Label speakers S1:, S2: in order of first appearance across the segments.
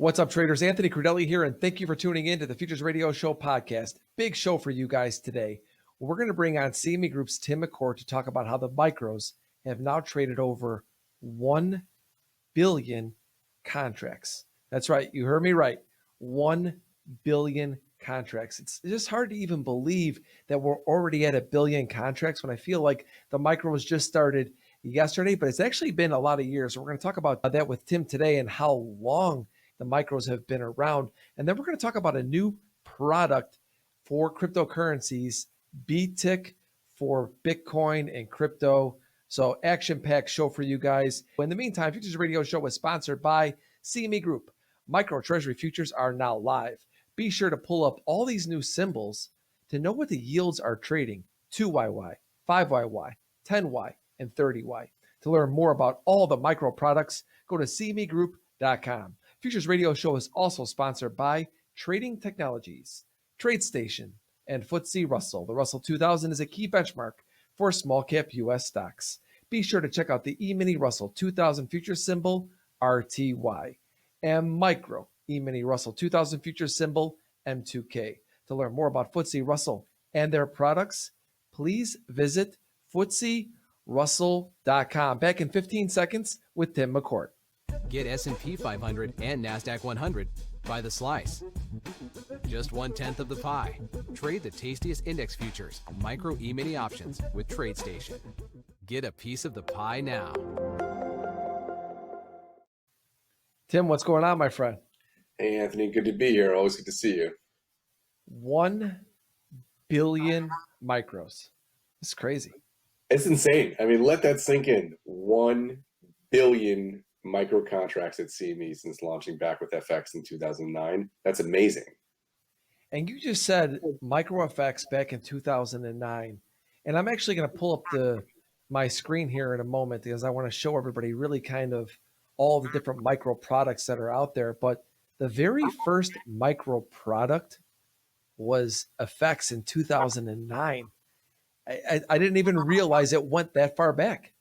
S1: What's up, traders? Anthony Crudele here, and thank you for tuning in to the Futures Radio Show podcast. Big show for you guys today. We're going to bring on CME Group's Tim McCourt to talk about how the micros have now traded over 1 billion contracts. That's right. You heard me right. 1 billion contracts. It's just hard to even believe that we're already at 1 billion contracts when I feel like the micros just started yesterday, but it's actually been a lot of years. So we're going to talk about that with Tim today and how long the micros have been around. And then we're going to talk about a new product for cryptocurrencies, BTick for Bitcoin and crypto. So action-packed show for you guys. In the meantime, Futures Radio Show is sponsored by CME Group. Micro Treasury futures are now live. Be sure to pull up all these new symbols to know what the yields are trading: 2YY, 5YY, 10Y, and 30Y. To learn more about all the micro products, go to cmegroup.com. Futures Radio Show is also sponsored by Trading Technologies, TradeStation, and FTSE Russell. The Russell 2000 is a key benchmark for small cap U.S. stocks. Be sure to check out the E-Mini Russell 2000 futures symbol, RTY, and Micro E-Mini Russell 2000 futures symbol, M2K. To learn more about FTSE Russell and their products, please visit FTSERussell.com. Back in 15 seconds with Tim McCourt.
S2: Get S&P 500 and NASDAQ 100 by the slice. Just 1/10 of the pie. Trade the tastiest index futures, micro E-mini options with TradeStation. Get a piece of the pie now.
S1: Tim, what's going on, my friend?
S3: Hey, Anthony, good to be here. Always good to see you.
S1: 1 billion micros. It's crazy.
S3: It's insane. I mean, let that sink in. 1 billion micro contracts at CME since launching back with FX in 2009. That's amazing.
S1: And you just said micro FX back in 2009. And I'm actually going to pull up my screen here in a moment because I want to show everybody really kind of all the different micro products that are out there. But the very first micro product was FX in 2009. I didn't even realize it went that far back.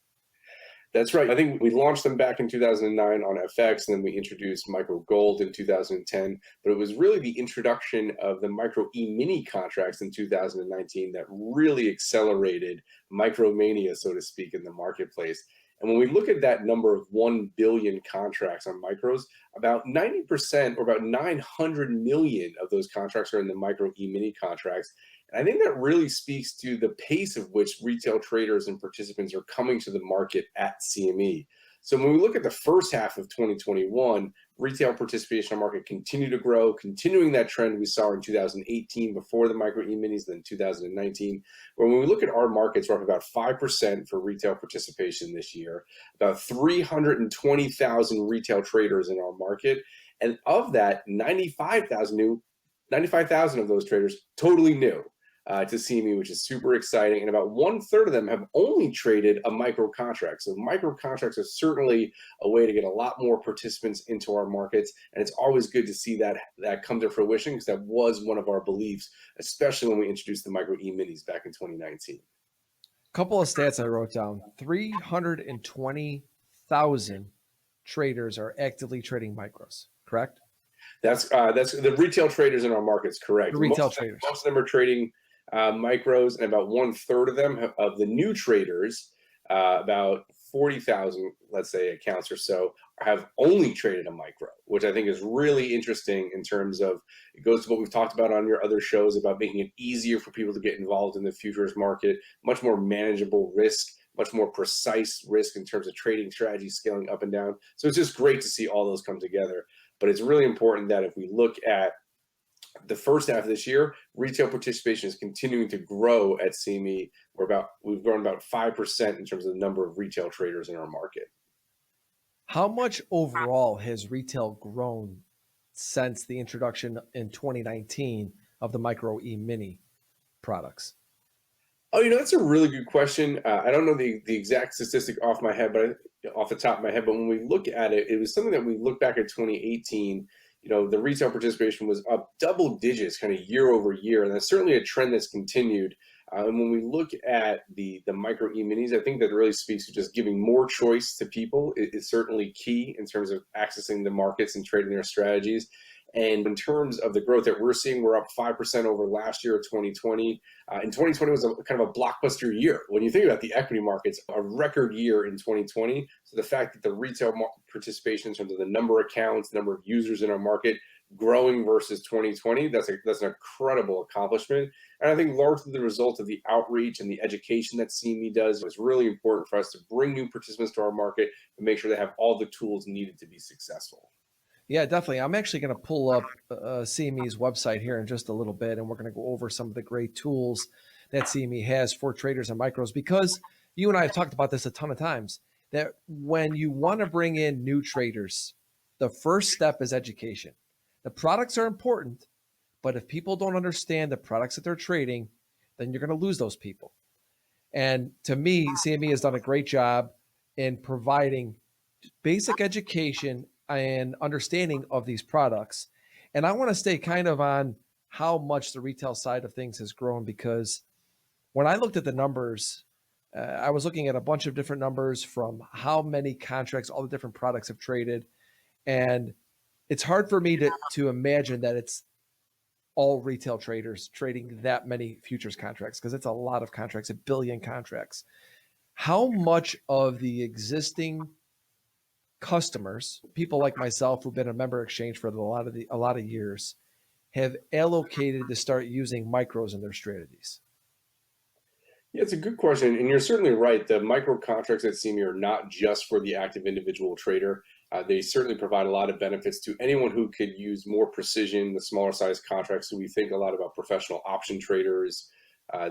S3: That's right. I think we launched them back in 2009 on FX, and then we introduced micro gold in 2010. But it was really the introduction of the micro E-mini contracts in 2019 that really accelerated micromania, so to speak, in the marketplace. And when we look at that number of 1 billion contracts on micros, about 90% or about 900 million of those contracts are in the micro E-mini contracts. And I think that really speaks to the pace of which retail traders and participants are coming to the market at CME. So when we look at the first half of 2021, retail participation in the market continued to grow, continuing that trend we saw in 2018 before the micro E-minis, then 2019. Where when we look at our markets, we're up about 5% for retail participation this year, about 320,000 retail traders in our market. And of that, 95,000 of those traders totally new to CME, which is super exciting. And about 1/3 of them have only traded a micro contract. So micro contracts are certainly a way to get a lot more participants into our markets. And it's always good to see that come to fruition, because that was one of our beliefs, especially when we introduced the micro E-minis back in 2019.
S1: A couple of stats I wrote down. 320,000 traders are actively trading micros, correct?
S3: That's the retail traders in our markets, correct.
S1: The retail traders.
S3: Most of them are trading micros, and about 1/3 of them of the new traders, about 40,000, let's say, accounts or so, have only traded a micro, which I think is really interesting in terms of, it goes to what we've talked about on your other shows about making it easier for people to get involved in the futures market, much more manageable risk, much more precise risk in terms of trading strategies, scaling up and down. So it's just great to see all those come together. But it's really important that if we look at the first half of this year, retail participation is continuing to grow at CME. We've grown about 5% in terms of the number of retail traders in our market.
S1: How much overall has retail grown since the introduction in 2019 of the micro E-mini products?
S3: Oh, that's a really good question. I don't know the exact statistic off the top of my head, but when we look at it, it was something that we look back at 2018. The retail participation was up double digits kind of year over year. And that's certainly a trend that's continued. And when we look at the micro E-minis, I think that really speaks to just giving more choice to people is certainly key in terms of accessing the markets and trading their strategies. And in terms of the growth that we're seeing, we're up 5% over last year, 2020. And 2020 was a kind of a blockbuster year. When you think about the equity markets, a record year in 2020. So the fact that the retail participation in terms of the number of accounts, number of users in our market growing versus 2020, that's an incredible accomplishment. And I think largely the result of the outreach and the education that CME does was really important for us to bring new participants to our market and make sure they have all the tools needed to be successful.
S1: Yeah, definitely. I'm actually going to pull up CME's website here in just a little bit, and we're going to go over some of the great tools that CME has for traders and micros, because you and I have talked about this a ton of times, that when you want to bring in new traders, the first step is education. The products are important, but if people don't understand the products that they're trading, then you're going to lose those people. And to me, CME has done a great job in providing basic education and understanding of these products. And I want to stay kind of on how much the retail side of things has grown, because when I looked at the numbers, I was looking at a bunch of different numbers from how many contracts all the different products have traded. And it's hard for me to imagine that it's all retail traders trading that many futures contracts, because it's a lot of contracts, 1 billion contracts. How much of the existing customers, people like myself who've been a member exchange for a lot of years, have allocated to start using micros in their strategies?
S3: Yeah, it's a good question. And you're certainly right. The micro contracts at CME are not just for the active individual trader. They certainly provide a lot of benefits to anyone who could use more precision, the smaller size contracts. So we think a lot about professional option traders,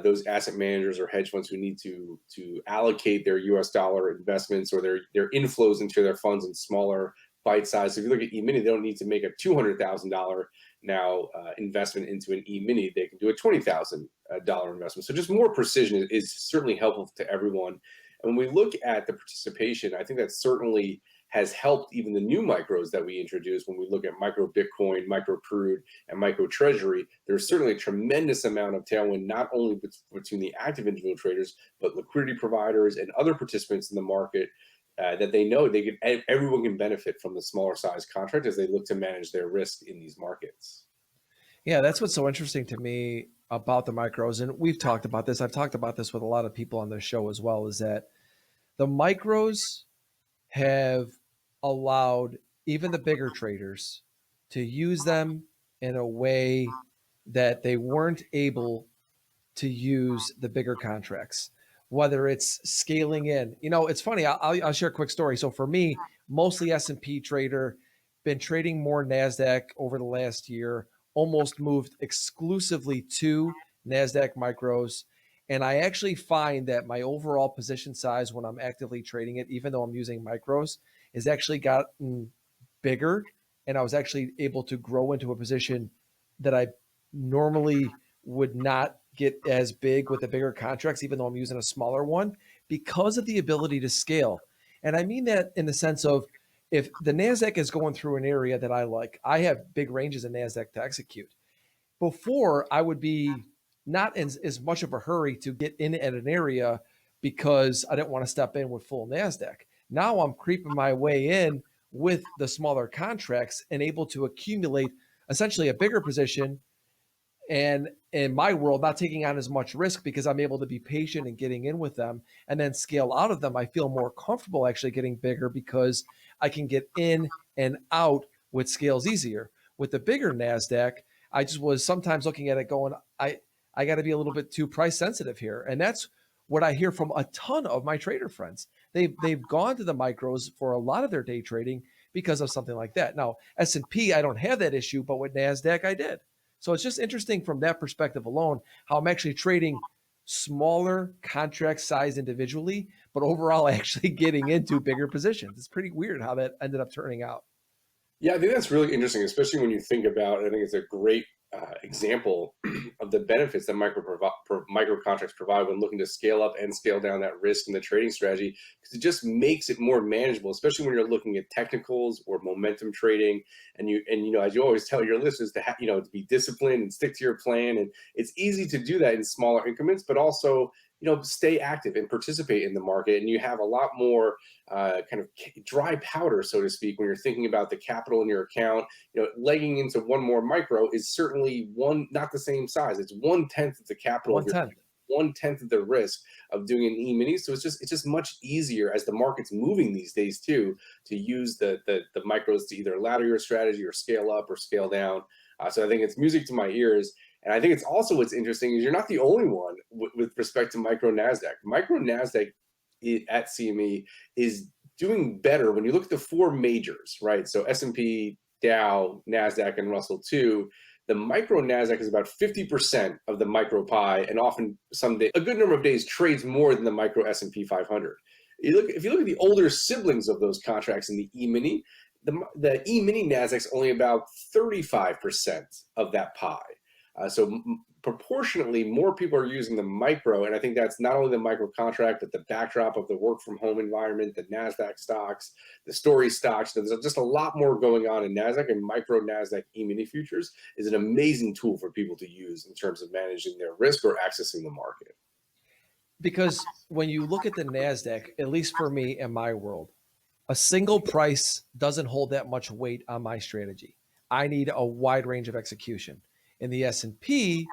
S3: those asset managers or hedge funds who need to allocate their US dollar investments or their inflows into their funds in smaller bite size. So if you look at E-mini, they don't need to make a $200,000 now investment into an E-mini. They can do a $20,000 investment. So just more precision is certainly helpful to everyone. And when we look at the participation, I think that certainly has helped even the new micros that we introduced. When we look at micro Bitcoin, micro Crude, and micro Treasury, there's certainly a tremendous amount of tailwind, not only between the active individual traders, but liquidity providers and other participants in the market that they know everyone can benefit from the smaller size contract as they look to manage their risk in these markets.
S1: Yeah, that's what's so interesting to me about the micros. And we've talked about this. I've talked about this with a lot of people on the show as well, is that the micros have allowed even the bigger traders to use them in a way that they weren't able to use the bigger contracts, whether it's scaling in. You know, it's funny. I'll share a quick story. So for me, mostly S&P trader, been trading more NASDAQ over the last year, almost moved exclusively to NASDAQ micros. And I actually find that my overall position size when I'm actively trading it, even though I'm using micros, is actually gotten bigger. And I was actually able to grow into a position that I normally would not get as big with the bigger contracts, even though I'm using a smaller one, because of the ability to scale. And I mean that in the sense of, if the NASDAQ is going through an area that I like, I have big ranges in NASDAQ to execute. Before, I would be not in as much of a hurry to get in at an area because I didn't want to step in with full NASDAQ. Now I'm creeping my way in with the smaller contracts and able to accumulate essentially a bigger position. And in my world, not taking on as much risk because I'm able to be patient and getting in with them and then scale out of them. I feel more comfortable actually getting bigger because I can get in and out with scales easier. With the bigger NASDAQ, I just was sometimes looking at it going, I got to be a little bit too price sensitive here. And that's what I hear from a ton of my trader friends. They've gone to the micros for a lot of their day trading because of something like that. Now, S&P, I don't have that issue, but with NASDAQ, I did. So it's just interesting from that perspective alone, how I'm actually trading smaller contract size individually, but overall actually getting into bigger positions. It's pretty weird how that ended up turning out.
S3: Yeah, I think that's really interesting, especially when you think about, I think it's a great example of the benefits that micro contracts provide when looking to scale up and scale down that risk in the trading strategy, because it just makes it more manageable, especially when you're looking at technicals or momentum trading. And as you always tell your listeners to be disciplined and stick to your plan. And it's easy to do that in smaller increments, but also stay active and participate in the market. And you have a lot more kind of dry powder, so to speak, when you're thinking about the capital in your account. Legging into one more micro is certainly not the same size. It's 1/10 of the capital of your
S1: 110.
S3: 1/10 of the risk of doing an E-mini. So it's just much easier as the market's moving these days too, to use the micros to either ladder your strategy or scale up or scale down. So I think it's music to my ears. And I think it's also, what's interesting is you're not the only one with respect to micro NASDAQ. Micro NASDAQ at CME is doing better when you look at the four majors, right? So S&P, Dow, NASDAQ, and Russell 2. The micro NASDAQ is about 50% of the micro pie, and often a good number of days trades more than the micro S&P 500. If you look at the older siblings of those contracts in the E-mini, the E-mini NASDAQ is only about 35% of that pie. So proportionately, more people are using the micro, and I think that's not only the micro contract, but the backdrop of the work from home environment, the NASDAQ stocks, the story stocks. There's just a lot more going on in NASDAQ, and micro NASDAQ E-mini futures is an amazing tool for people to use in terms of managing their risk or accessing the market.
S1: Because when you look at the NASDAQ, at least for me in my world, a single price doesn't hold that much weight on my strategy. I need a wide range of execution. In the S&P,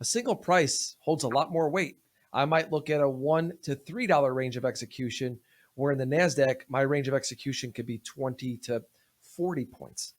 S1: a single price holds a lot more weight. I might look at a $1 to $3 range of execution, where in the NASDAQ, my range of execution could be 20 to 40 points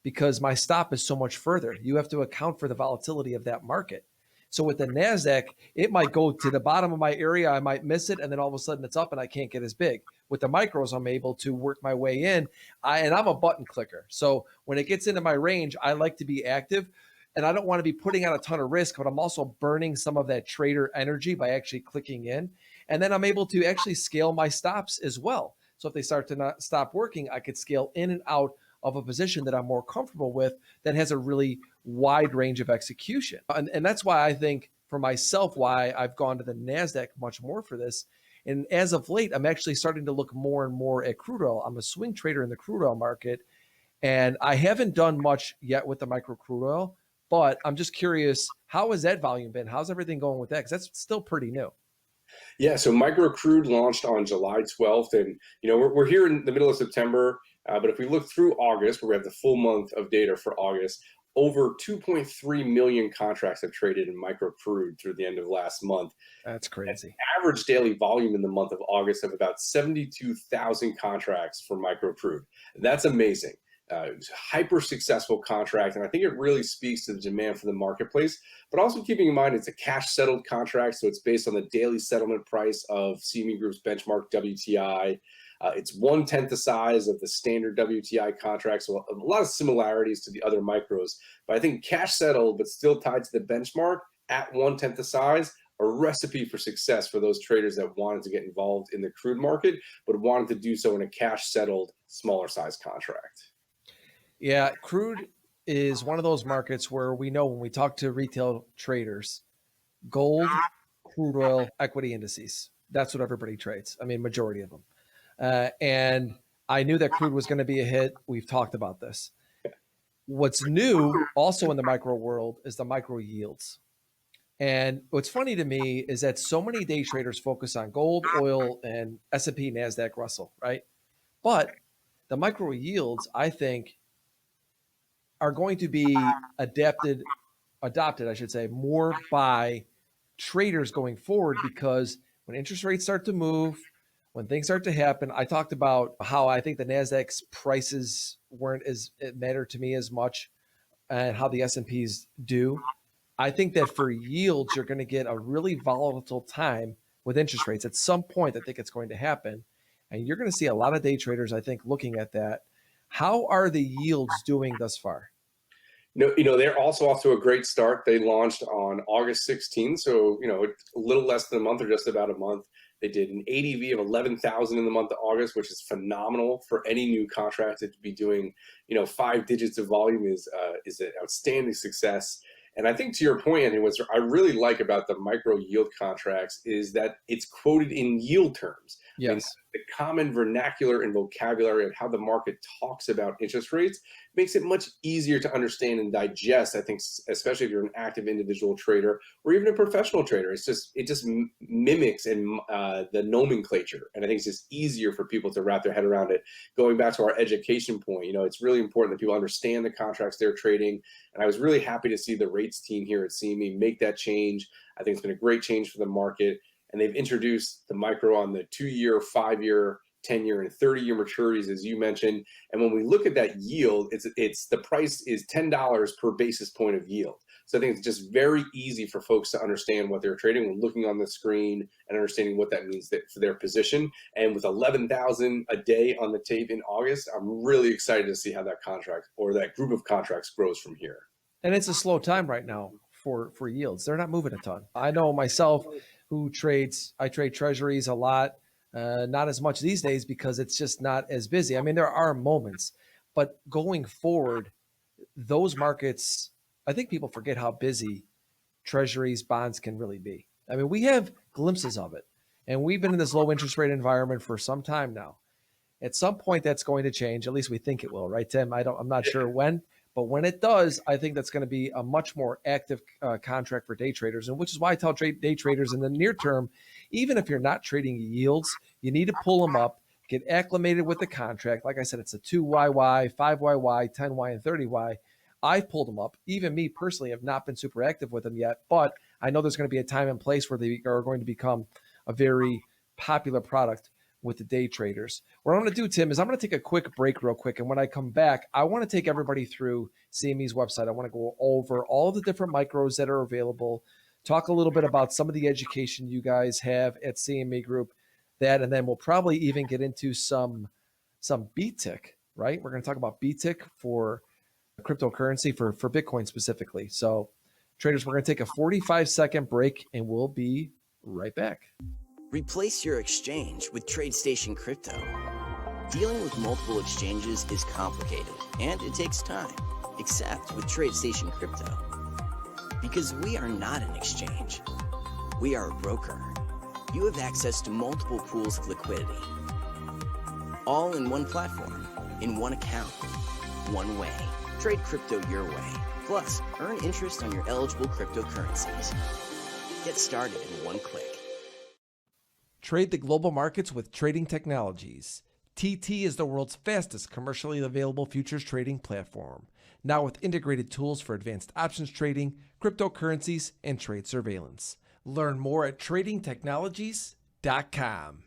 S1: because my stop is so much further. You have to account for the volatility of that market. So with the NASDAQ, it might go to the bottom of my area. I might miss it, and then all of a sudden it's up and I can't get as big. With the micros, I'm able to work my way in, and I'm a button clicker. So when it gets into my range, I like to be active. And I don't want to be putting out a ton of risk, but I'm also burning some of that trader energy by actually clicking in. And then I'm able to actually scale my stops as well. So if they start to not stop working, I could scale in and out of a position that I'm more comfortable with that has a really wide range of execution. And that's why I think for myself, why I've gone to the NASDAQ much more for this. And as of late, I'm actually starting to look more and more at crude oil. I'm a swing trader in the crude oil market, and I haven't done much yet with the micro crude oil. But I'm just curious, how has that volume been? How's everything going with that? Because that's still pretty new.
S3: Yeah, so micro crude launched on July 12th, and we're here in the middle of September. But if we look through August, where we have the full month of data for August, over 2.3 million contracts have traded in micro crude through the end of last month.
S1: That's crazy.
S3: Average daily volume in the month of August of about 72,000 contracts for micro crude. That's amazing. Hyper successful contract, and I think it really speaks to the demand for the marketplace, but also keeping in mind it's a cash settled contract, so it's based on the daily settlement price of CME Group's benchmark WTI. It's 1/10 the size of the standard WTI contract, so a lot of similarities to the other micros, but I think cash settled but still tied to the benchmark at 1/10 the size, a recipe for success for those traders that wanted to get involved in the crude market but wanted to do so in a cash settled smaller size contract.
S1: Yeah, crude is one of those markets where we know when we talk to retail traders, gold, crude oil, equity indices, that's what everybody trades. I mean, majority of them. And I knew that crude was going to be a hit. We've talked about this. What's new also in the micro world is the micro yields. And what's funny to me is that so many day traders focus on gold, oil, and S&P, NASDAQ, Russell, right? But the micro yields, I think, are going to be adopted, I should say, more by traders going forward, because when interest rates start to move, when things start to happen, I talked about how I think the NASDAQ's prices weren't as, it mattered to me as much, and how the S&Ps do. I think that for yields, you're going to get a really volatile time with interest rates. At some point, I think it's going to happen. And you're going to see a lot of day traders, I think, looking at that. How are the yields doing thus far?
S3: They're also off to a great start. They launched on August 16th, so it's a little less than a month, or just about a month. They did an ADV of 11,000 in the month of August, which is phenomenal for any new contract. To be doing, 5 digits of volume is an outstanding success. And I think to your point, Anthony, what I really like about the micro yield contracts is that it's quoted in yield terms.
S1: Yes.
S3: I mean, the common vernacular and vocabulary of how the market talks about interest rates makes it much easier to understand and digest, I think, especially if you're an active individual trader or even a professional trader. It just mimics the nomenclature. And I think it's just easier for people to wrap their head around it. Going back to our education point, it's really important that people understand the contracts they're trading. And I was really happy to see the rates team here at CME make that change. I think it's been a great change for the market. And they've introduced the micro on the 2-year, 5-year, 10-year, and 30-year maturities, as you mentioned. And when we look at that yield, it's the price is $10 per basis point of yield. So I think it's just very easy for folks to understand what they're trading when looking on the screen and understanding what that means for their position. And with 11,000 a day on the tape in August, I'm really excited to see how that contract or that group of contracts grows from here.
S1: And it's a slow time right now for yields. They're not moving a ton. I know myself I trade treasuries a lot, not as much these days because it's just not as busy. I mean, there are moments, but going forward, those markets, I think people forget how busy treasuries, bonds can really be. I mean, we have glimpses of it, and we've been in this low interest rate environment for some time now. At some point, that's going to change. At least we think it will, right, Tim? I'm not sure when. But when it does, I think that's going to be a much more active contract for day traders, and which is why I tell day traders in the near term, even if you're not trading yields, you need to pull them up, get acclimated with the contract. Like I said, it's a 2YY, 5YY, 10Y, and 30Y. I've pulled them up. Even me personally have not been super active with them yet, but I know there's going to be a time and place where they are going to become a very popular product with the day traders. What I'm going to do, Tim, is I'm going to take a quick break real quick. And when I come back, I want to take everybody through CME's website. I want to go over all the different micros that are available, talk a little bit about some of the education you guys have at CME Group, and then we'll probably even get into some BTick, right? We're going to talk about BTick for cryptocurrency for Bitcoin specifically. So traders, we're going to take a 45-second break and we'll be right back.
S4: Replace your exchange with TradeStation Crypto. Dealing with multiple exchanges is complicated and it takes time, except with TradeStation Crypto. Because we are not an exchange, we are a broker. You have access to multiple pools of liquidity, all in one platform, in one account, one way. Trade crypto your way, plus earn interest on your eligible cryptocurrencies. Get started in one click.
S1: Trade the global markets with Trading Technologies. TT is the world's fastest commercially available futures trading platform, now with integrated tools for advanced options trading, cryptocurrencies, and trade surveillance. Learn more at tradingtechnologies.com.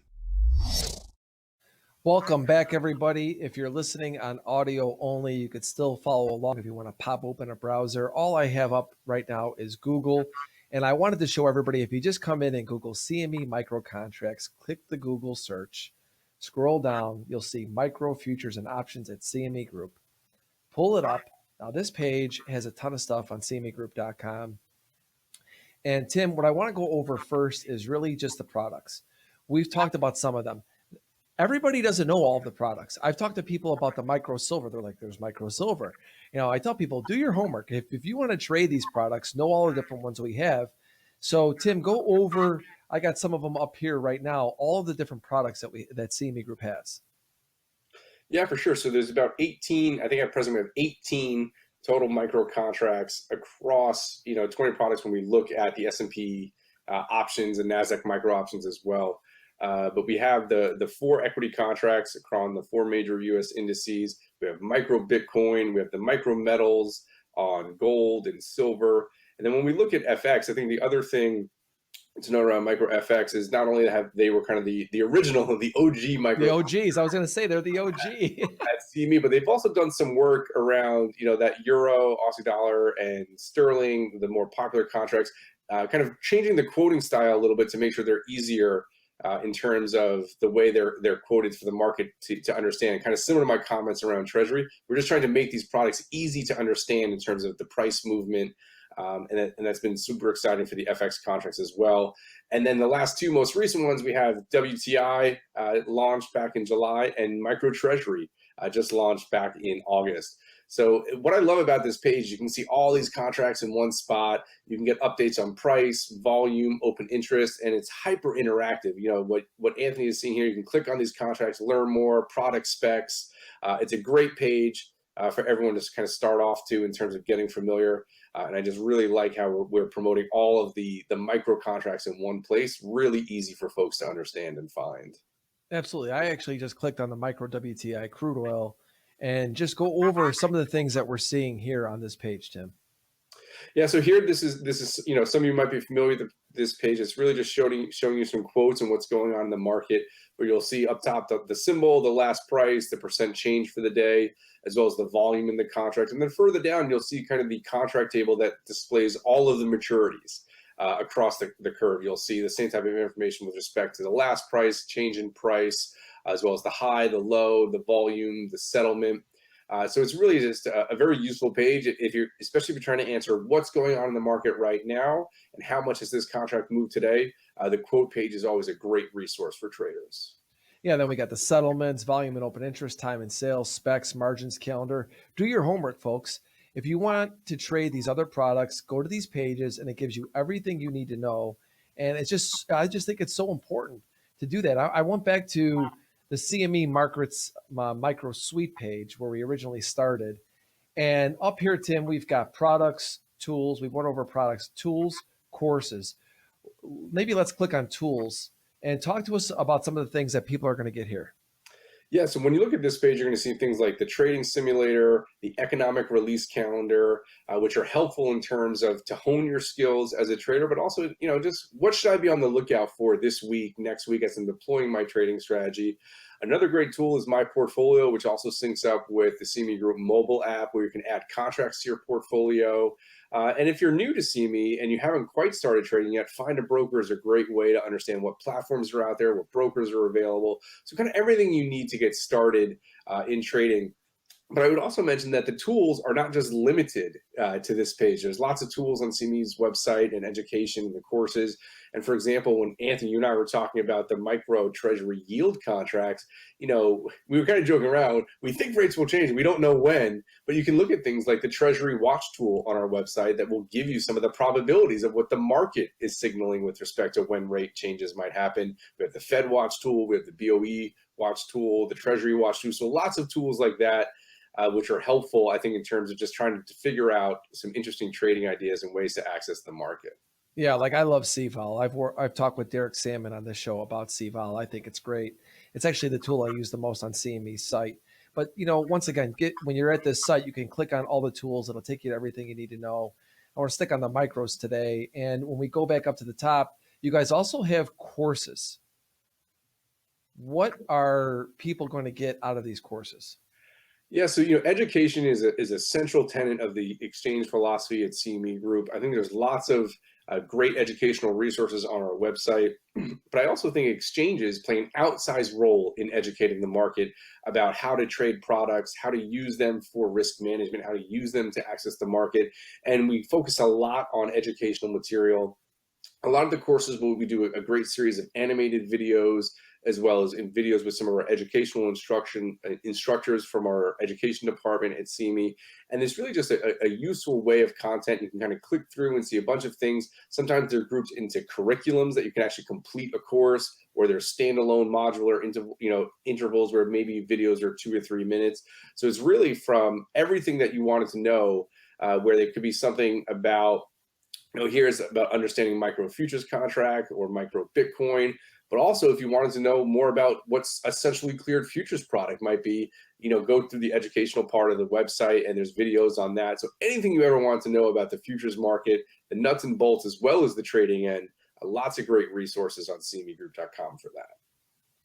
S1: Welcome back, everybody. If you're listening on audio only, you could still follow along if you want to pop open a browser. All I have up right now is Google. And I wanted to show everybody, if you just come in and Google CME micro contracts, click the Google search, scroll down, you'll see micro futures and options at CME Group. Pull it up. Now this page has a ton of stuff on cmegroup.com. And Tim, what I want to go over first is really just the products. We've talked about some of them. Everybody doesn't know all of the products. I've talked to people about the micro silver. They're like, there's micro silver. I tell people, do your homework. If you want to trade these products, know all the different ones we have. So Tim, go over, I got some of them up here right now, all of the different products that CME Group has.
S3: Yeah, for sure. So there's about 18, I think at present we have 18 total micro contracts across, 20 products when we look at the S&P options and NASDAQ micro options as well. But we have the 4 equity contracts across the 4 major U.S. indices. We have micro Bitcoin. We have the micro metals on gold and silver. And then when we look at FX, I think the other thing to know around micro FX is not only they were kind of the original, the OG micro.
S1: The OGs. I was going to say they're the OG.
S3: At CME, but they've also done some work around, that euro, Aussie dollar, and sterling, the more popular contracts, kind of changing the quoting style a little bit to make sure they're easier in terms of the way they're quoted for the market to understand. Kind of similar to my comments around Treasury, we're just trying to make these products easy to understand in terms of the price movement And that's been super exciting for the FX contracts as well. And then the last two most recent ones, we have WTI launched back in July, and Micro Treasury just launched back in August. So what I love about this page, you can see all these contracts in one spot. You can get updates on price, volume, open interest, and it's hyper interactive. You know, what Anthony is seeing here, you can click on these contracts, learn more, product specs. It's a great page for everyone to kind of start off to in terms of getting familiar. And I just really like how we're promoting all of the micro contracts in one place. Really easy for folks to understand and find.
S1: Absolutely. I actually just clicked on the micro WTI crude oil and just go over some of the things that we're seeing here on this page, Tim.
S3: Yeah, so here this is you know, some of you might be familiar with this page. It's really just showing you some quotes and what's going on in the market, where you'll see up top the symbol, the last price, the percent change for the day, as well as the volume in the contract. And then further down, you'll see kind of the contract table that displays all of the maturities across the curve. You'll see the same type of information with respect to the last price, change in price, as well as the high, the low, the volume, the settlement. So it's really just a very useful page especially if you're trying to answer what's going on in the market right now and how much has this contract moved today. The quote page is always a great resource for traders.
S1: Yeah, then we got the settlements, volume and open interest, time and sales, specs, margins, calendar. Do your homework, folks. If you want to trade these other products, go to these pages and it gives you everything you need to know. And I just think it's so important to do that. I went back to the CME Markets Micro Suite page where we originally started. And up here, Tim, we've got products, tools. We went over products, tools, courses. Maybe let's click on tools and talk to us about some of the things that people are going to get here.
S3: Yeah, so when you look at this page, you're going to see things like the trading simulator, the economic release calendar, which are helpful in terms of to hone your skills as a trader, but also, you know, just what should I be on the lookout for this week, next week as I'm deploying my trading strategy. Another great tool is My Portfolio, which also syncs up with the CME Group mobile app where you can add contracts to your portfolio. And if you're new to CME and you haven't quite started trading yet, Find a Broker is a great way to understand what platforms are out there, what brokers are available. So kind of everything you need to get started in trading. But I would also mention that the tools are not just limited to this page. There's lots of tools on CME's website and education and the courses. And for example, when Anthony, you and I were talking about the micro treasury yield contracts, you know, we were kind of joking around. We think rates will change. We don't know when, but you can look at things like the Treasury Watch tool on our website that will give you some of the probabilities of what the market is signaling with respect to when rate changes might happen. We have the Fed Watch tool, we have the BOE Watch tool, the Treasury Watch tool. So lots of tools like that. Which are helpful, I think, in terms of just trying to figure out some interesting trading ideas and ways to access the market.
S1: Yeah, like I love CVOL. I've talked with Derek Salmon on this show about CVOL. I think it's great. It's actually the tool I use the most on CME's site. But you know, once again, when you're at this site, you can click on all the tools. It'll take you to everything you need to know. I want to stick on the micros today. And when we go back up to the top, you guys also have courses. What are people going to get out of these courses?
S3: Yeah, so you know, education is a central tenet of the exchange philosophy at CME Group. I think there's lots of great educational resources on our website, but I also think exchanges play an outsized role in educating the market about how to trade products, how to use them for risk management, how to use them to access the market, and we focus a lot on educational material. A lot of the courses we do a great series of animated videos, as well as in videos with some of our educational instructors from our education department at CME. And it's really just a useful way of content. You can kind of click through and see a bunch of things. Sometimes they're grouped into curriculums that you can actually complete a course, or they're standalone modular intervals where maybe videos are 2 or 3 minutes. So it's really from everything that you wanted to know, where there could be something about, here's about understanding micro futures contract or micro Bitcoin. But also, if you wanted to know more about what's a centrally cleared futures product might be, go through the educational part of the website, and there's videos on that. So anything you ever want to know about the futures market, the nuts and bolts, as well as the trading end, lots of great resources on cmegroup.com for that.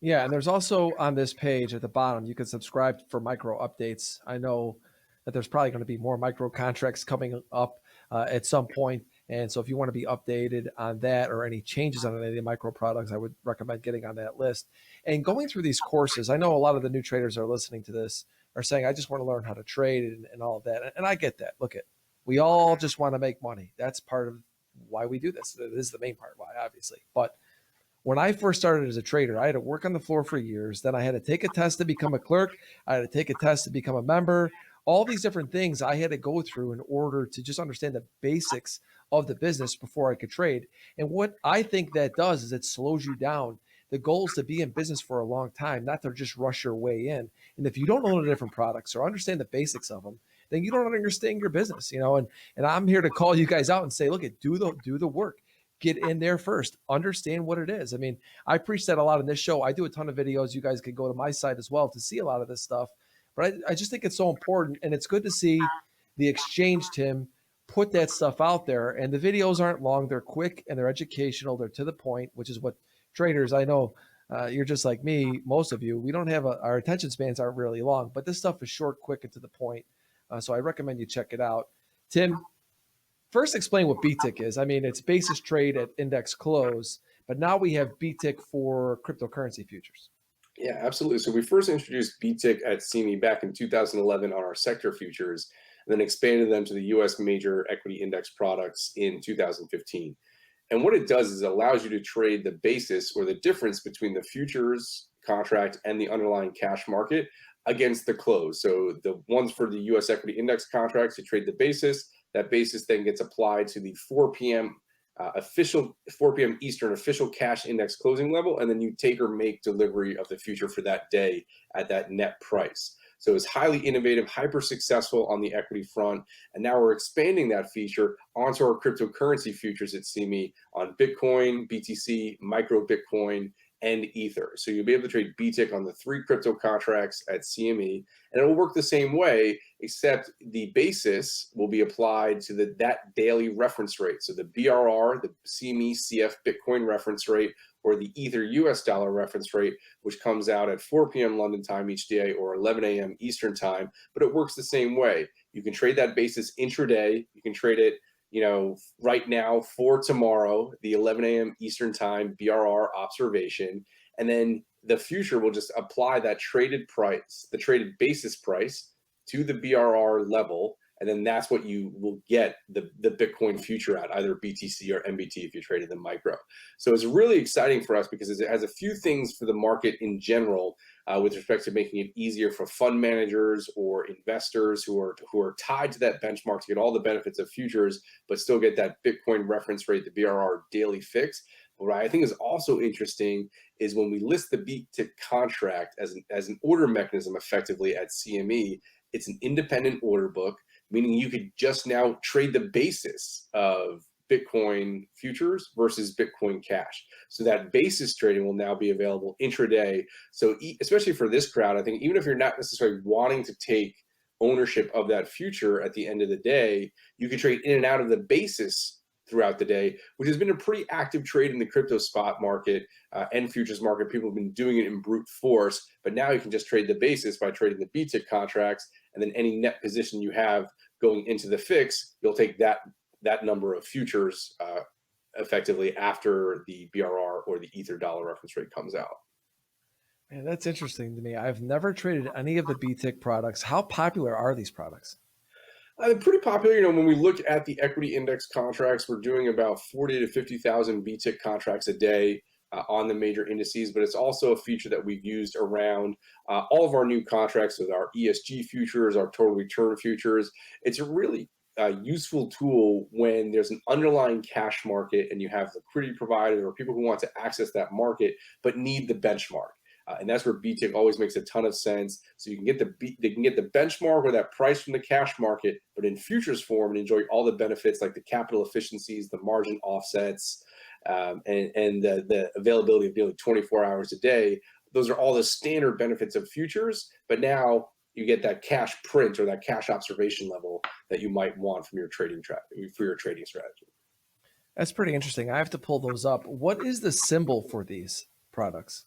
S1: Yeah, and there's also on this page at the bottom, you can subscribe for micro updates. I know that there's probably going to be more micro contracts coming up at some point. And so if you want to be updated on that or any changes on any of the micro products, I would recommend getting on that list. And going through these courses, I know a lot of the new traders are listening to this are saying, I just want to learn how to trade and all of that. And I get that. Look, We all just want to make money. That's part of why we do this. This is the main part why, obviously. But when I first started as a trader, I had to work on the floor for years. Then I had to take a test to become a clerk. I had to take a test to become a member. All these different things I had to go through in order to just understand the basics of the business before I could trade. And what I think that does is it slows you down. The goal is to be in business for a long time, not to just rush your way in. And if you don't know the different products or understand the basics of them, then you don't understand your business, and I'm here to call you guys out and say, look, do the work. Get in there first, understand what it is. I mean, I preach that a lot in this show. I do a ton of videos. You guys could go to my site as well to see a lot of this stuff. But I just think it's so important. And it's good to see the exchange, Tim, put that stuff out there. And the videos aren't long. They're quick and they're educational. They're to the point, which is what traders, I know you're just like me, most of you. We don't have our attention spans aren't really long, but this stuff is short, quick, and to the point. So I recommend you check it out. Tim, first, explain what BTick is. I mean, it's basis trade at index close, but now we have BTick for cryptocurrency futures.
S3: Yeah, absolutely. So we first introduced BTick at CME back in 2011 on our sector futures, and then expanded them to the U.S. major equity index products in 2015. And what it does is it allows you to trade the basis or the difference between the futures contract and the underlying cash market against the close. So the ones for the U.S. equity index contracts, you trade the basis. That basis then gets applied to the 4 p.m. 4 p.m. Eastern official cash index closing level, and then you take or make delivery of the future for that day at that net price. So it's highly innovative, hyper successful on the equity front, and now we're expanding that feature onto our cryptocurrency futures at CME on Bitcoin, BTC, micro Bitcoin, and Ether. So you'll be able to trade BTick on the 3 crypto contracts at CME, and it will work the same way, except the basis will be applied to that daily reference rate. So the BRR, the CME CF Bitcoin reference rate, or the Ether US dollar reference rate, which comes out at 4 p.m. London time each day or 11 a.m. Eastern time, but it works the same way. You can trade that basis intraday. You can trade it right now for tomorrow, the 11 a.m. Eastern time BRR observation. And then the future will just apply that traded price, the traded basis price to the BRR level. And then that's what you will get the Bitcoin future at, either BTC or MBT if you traded the micro. So it's really exciting for us because it has a few things for the market in general with respect to making it easier for fund managers or investors who are tied to that benchmark to get all the benefits of futures, but still get that Bitcoin reference rate, the BRR daily fix. But what I think is also interesting is when we list the BTick contract as an order mechanism effectively at CME, it's an independent order book, meaning you could just now trade the basis of Bitcoin futures versus Bitcoin cash. So that basis trading will now be available intraday. So especially for this crowd, I think even if you're not necessarily wanting to take ownership of that future at the end of the day, you can trade in and out of the basis throughout the day, which has been a pretty active trade in the crypto spot market and futures market. People have been doing it in brute force, but now you can just trade the basis by trading the BTick contracts, and then any net position you have going into the fix, you'll take that number of futures effectively after the BRR or the Ether dollar reference rate comes out.
S1: Man, that's interesting to me. I've never traded any of the BTick products. How popular are these products?
S3: They're pretty popular. When we look at the equity index contracts, we're doing about 40 to 50,000 BTick contracts a day on the major indices, but it's also a feature that we've used around all of our new contracts with our ESG futures, our total return futures. It's a really useful tool when there's an underlying cash market and you have liquidity providers or people who want to access that market but need the benchmark. And that's where BTick always makes a ton of sense. So you can get the benchmark or that price from the cash market, but in futures form, and enjoy all the benefits like the capital efficiencies, the margin offsets, and the availability of nearly 24 hours a day. Those are all the standard benefits of futures, but now you get that cash print or that cash observation level that you might want from your trading strategy.
S1: That's pretty interesting. I have to pull those up. What is the symbol for these products?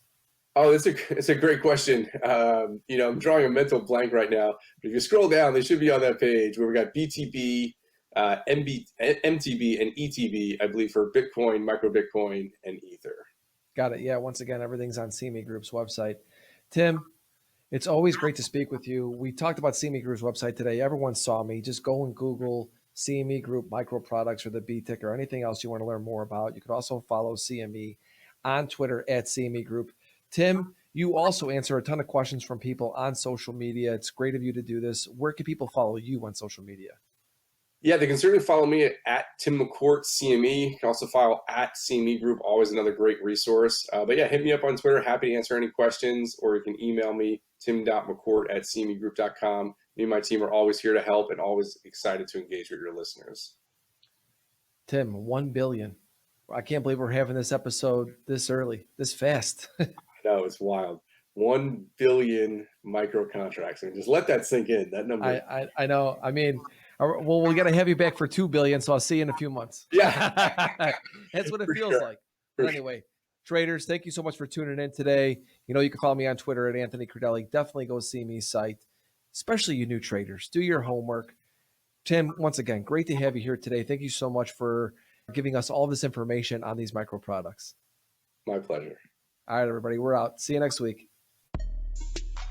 S3: Oh, it's a great question. I'm drawing a mental blank right now. But if you scroll down, they should be on that page where we got BTB, MTB, and ETB, I believe, for Bitcoin, micro Bitcoin, and Ether.
S1: Got it. Yeah. Once again, everything's on CME Group's website. Tim, it's always great to speak with you. We talked about CME Group's website today. Everyone saw me. Just go and Google CME Group micro products or the BTick or anything else you want to learn more about, you could also follow CME on Twitter at CME Group. Tim, you also answer a ton of questions from people on social media. It's great of you to do this. Where can people follow you on social media?
S3: Yeah, they can certainly follow me at Tim McCourt CME. You can also follow at CME Group, always another great resource. But yeah, hit me up on Twitter. Happy to answer any questions, or you can email me, tim.mccourt@cmegroup.com. Me and my team are always here to help and always excited to engage with your listeners.
S1: Tim, 1 billion. I can't believe we're having this episode this early, this fast.
S3: I know, it's wild. 1 billion micro contracts. I mean, just let that sink in. That number.
S1: I know. I mean, well, we're going to have you back for 2 billion, so I'll see you in a few months.
S3: Yeah.
S1: That's what it feels
S3: sure.
S1: like. But anyway, traders, thank you so much for tuning in today. You know, you can follow me on Twitter at Anthony Crudele. Definitely go see me site, especially you new traders. Do your homework. Tim, once again, great to have you here today. Thank you so much for giving us all this information on these micro products.
S3: My pleasure.
S1: All right, everybody, we're out. See you next week.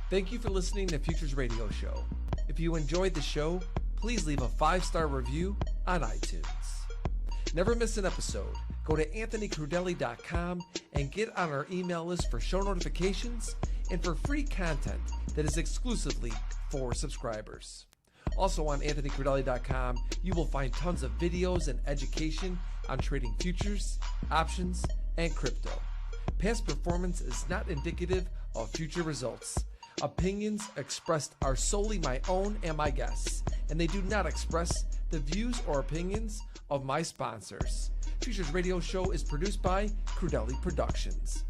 S1: Thank you for listening to Futures Radio Show. If you enjoyed the show, please leave a 5-star review on iTunes. Never miss an episode. Go to anthonycrudele.com and get on our email list for show notifications and for free content that is exclusively for subscribers. Also on anthonycrudele.com, you will find tons of videos and education on trading futures, options, and crypto. Past performance is not indicative of future results. Opinions expressed are solely my own and my guests, and they do not express the views or opinions of my sponsors. Futures Radio Show is produced by Crudele Productions.